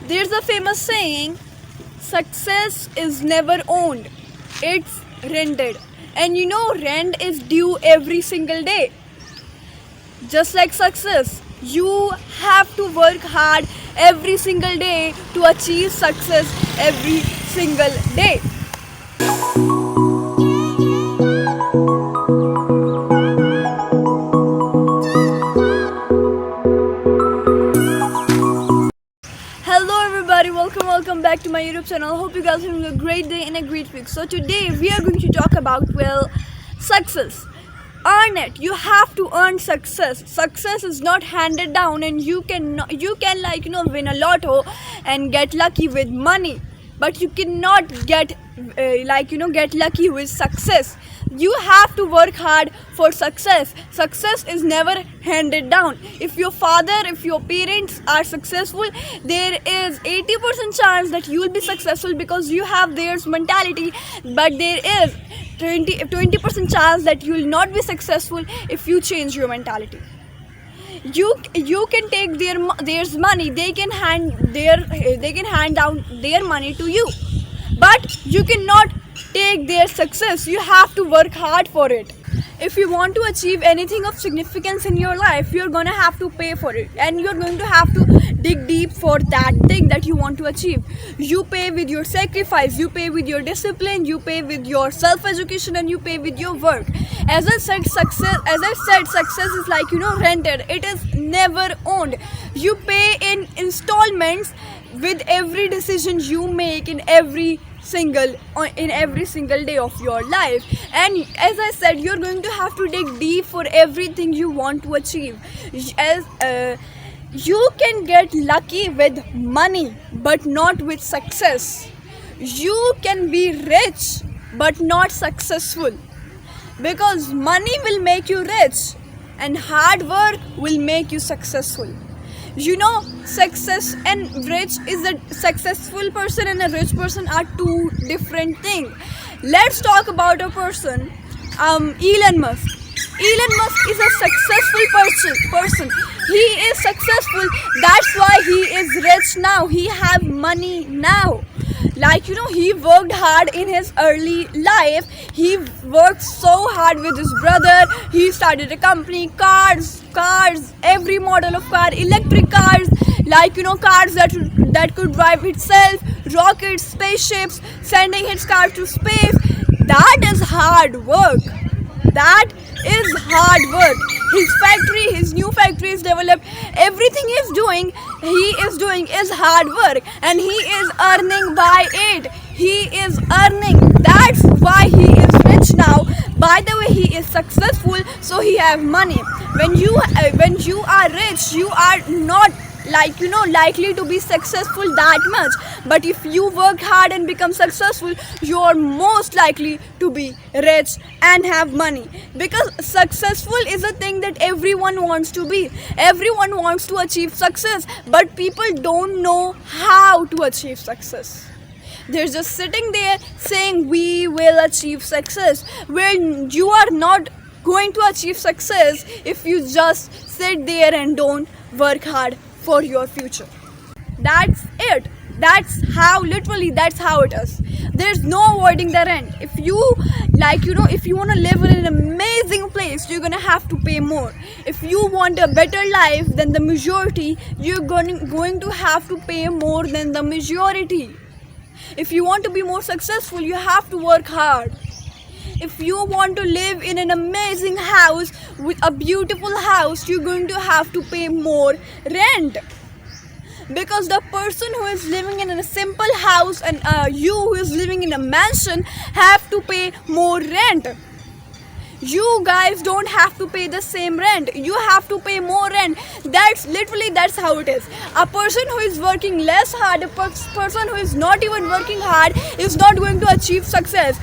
There's a famous saying, success is never owned, it's rented. And you know, rent is due every single day. Just like success, you have to work hard every single day to achieve success every single day. Hello everybody, welcome back to my YouTube channel. Hope you guys are having a great day and a great week. So today we are going to talk about success. Earn it. You have to earn success. Success is not handed down, and you can win a lotto and get lucky with money, but you cannot get lucky with success. You have to work hard for success. Success is never handed down. If your parents are successful, there is 80% chance that you will be successful because you have their mentality, but there is 20% chance that you will not be successful if you change your mentality. You can take their money, they can hand down their money to you, but you cannot take their success. You have to work hard for it. If you want to achieve anything of significance in your life, you're going to have to pay for it, and you're going to have to dig deep for that thing that you want to achieve. You pay with your sacrifice, you pay with your discipline, you pay with your self-education, and you pay with your work. As I said, success is rented. It is never owned. You pay in installments with every decision you make in every single day of your life. And as I said, you're going to have to dig deep for everything you want to achieve. You can get lucky with money but not with success. You can be rich but not successful, because money will make you rich and hard work will make you successful. You know, success and rich is a successful person and a rich person are two different things. Let's talk about a person, Elon Musk. Elon Musk is a successful person. He is successful. That's why he is rich now. He have money now. He worked hard in his early life. He worked so hard with his brother. He started a company, cars, every model of car, electric cars, cars that could drive itself, rockets, spaceships, sending his car to space. That is hard work. His new factory is developed. Everything he is doing is hard work, and he is earning by it. That's why he is rich now. By the way, he is successful, so he have money. When you are rich, you are not likely to be successful that much, but if you work hard and become successful, you are most likely to be rich and have money, because successful is a thing that everyone wants to be. Everyone wants to achieve success, but people don't know how to achieve success. They're just sitting there saying we will achieve success, when you are not going to achieve success if you just sit there and don't work hard for your future. That's it. That's how it is. There's no avoiding the rent. If you want to live in an amazing place, you're gonna have to pay more. If you want a better life than the majority, you're going to have to pay more than the majority. If you want to be more successful, you have to work hard. If you want to live in an amazing house, with a beautiful house, you're going to have to pay more rent, because the person who is living in a simple house and you who is living in a mansion have to pay more rent. You guys don't have to pay the same rent. You have to pay more rent. That's how it is. A person who is working less hard, a person who is not even working hard, is not going to achieve success.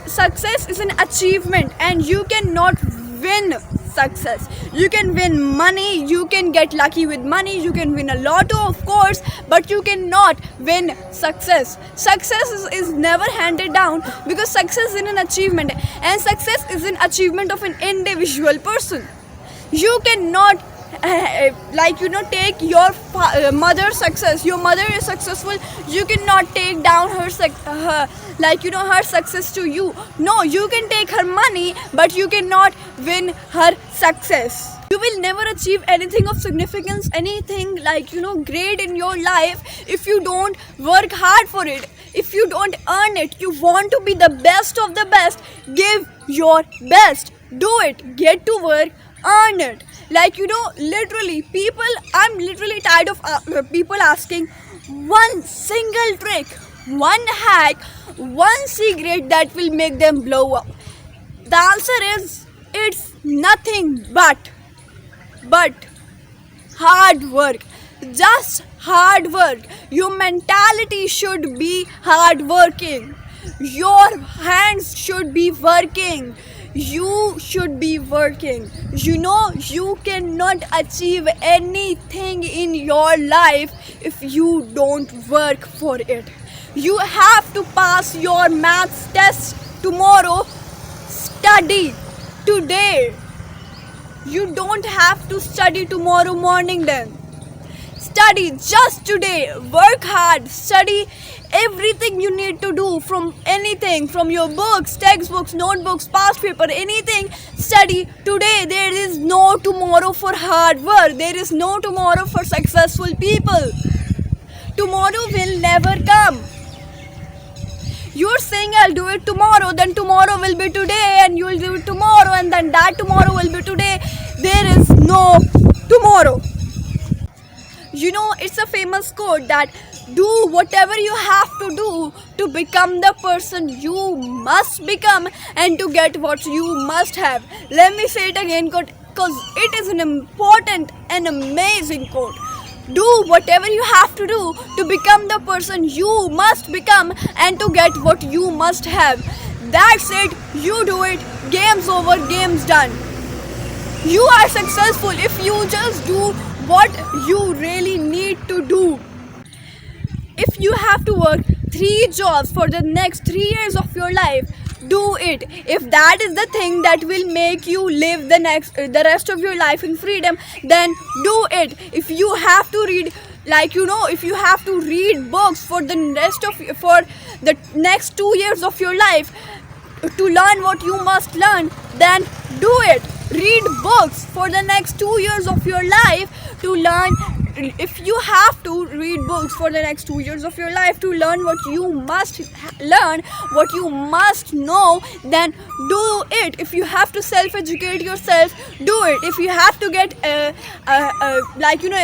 Success is an achievement, and you cannot win success. You can win money, you can get lucky with money, you can win a lotto, of course, but you cannot win success. Success is never handed down, because success is an achievement, and success is an achievement of an individual person. You cannot like take your mother's success. Your mother is successful, you cannot take down her her success to you. No, you can take her money, but you cannot win her success. You will never achieve anything of significance, anything great in your life, if you don't work hard for it, if you don't earn it. You want to be the best of the best, give your best, do it, get to work, earn it. Literally, I'm literally tired of people asking one single trick, one hack, one secret that will make them blow up. The answer is, it's nothing but hard work. Just hard work. Your mentality should be hard working. Your hands should be working. You should be working. You cannot achieve anything in your life if you don't work for it. You have to pass your maths test tomorrow. Study today. You don't have to study tomorrow morning then. Study just today. Work hard. Study everything you need to do, from anything, from your books, textbooks, notebooks, past paper, anything. Study today. There is no tomorrow for hard work. There is no tomorrow for successful people. Tomorrow will never come. You're saying I'll do it tomorrow, then tomorrow will be today, and you'll do it tomorrow, and then that tomorrow will be today. There is no tomorrow. It's a famous quote that do whatever you have to do to become the person you must become and to get what you must have. Let me say it again because it is an important and amazing quote. Do whatever you have to do to become the person you must become and to get what you must have. That's it. You do it. Game's over. Game's done. You are successful if you just do what you really need to do. If you have to work 3 jobs for the next 3 years of your life, do it. If that is the thing that will make you live the rest of your life in freedom, then do it. If you have to read if you have to read books for the next 2 years of your life to learn what you must learn, then do it. Read books for the next 2 years of your life to learn. If you have to read books for the next 2 years of your life to learn what you must learn, what you must know, then do it. If you have to self-educate yourself, do it. If you have to get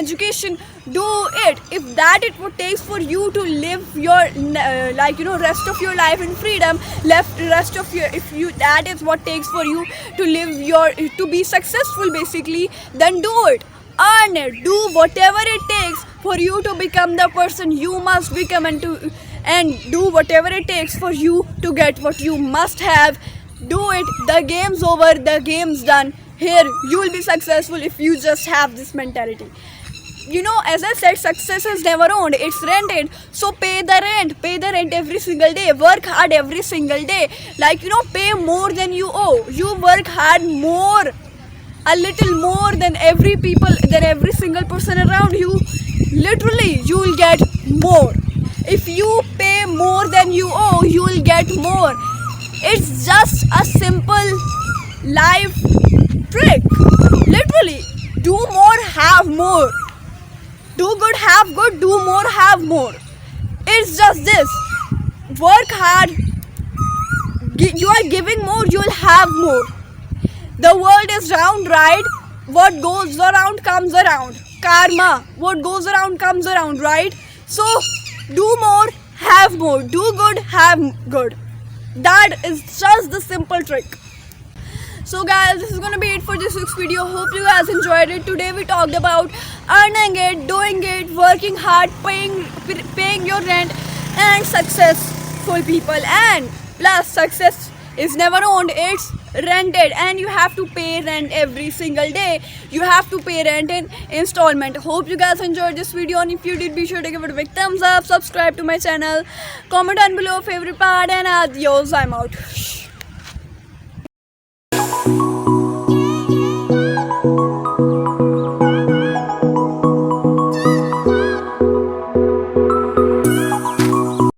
education, do it. If that is what takes for you to live your rest of your life in freedom, that is what takes for you to live to be successful basically, then do it. Earn it. Do whatever it takes for you to become the person you must become, and do whatever it takes for you to get what you must have. Do it. The game's over. The game's done. Here, you will be successful if you just have this mentality. As I said, success is never owned, it's rented. So pay the rent every single day. Work hard every single day. Pay more than you owe. You work hard more, a little more than every single person around you. Literally, you will get more. If you pay more than you owe, you will get more. It's just a simple life trick. Literally, do more, have more. Do good, have good. Do more, have more. It's just this. Work hard. You are giving more, you will have more. The world is round, right? What goes around comes around. Karma. What goes around comes around, right? So, do more, have more. Do good, have good. That is just the simple trick. So guys, this is gonna be it for this week's video. Hope you guys enjoyed it. Today we talked about earning it, doing it, working hard, paying your rent, and successful people. And plus, success is never owned, it's rented, and you have to pay rent every single day. You have to pay rent in installment. Hope you guys enjoyed this video, and if you did, be sure to give it a big thumbs up, subscribe to my channel, comment down below favorite part, and adios, I'm out.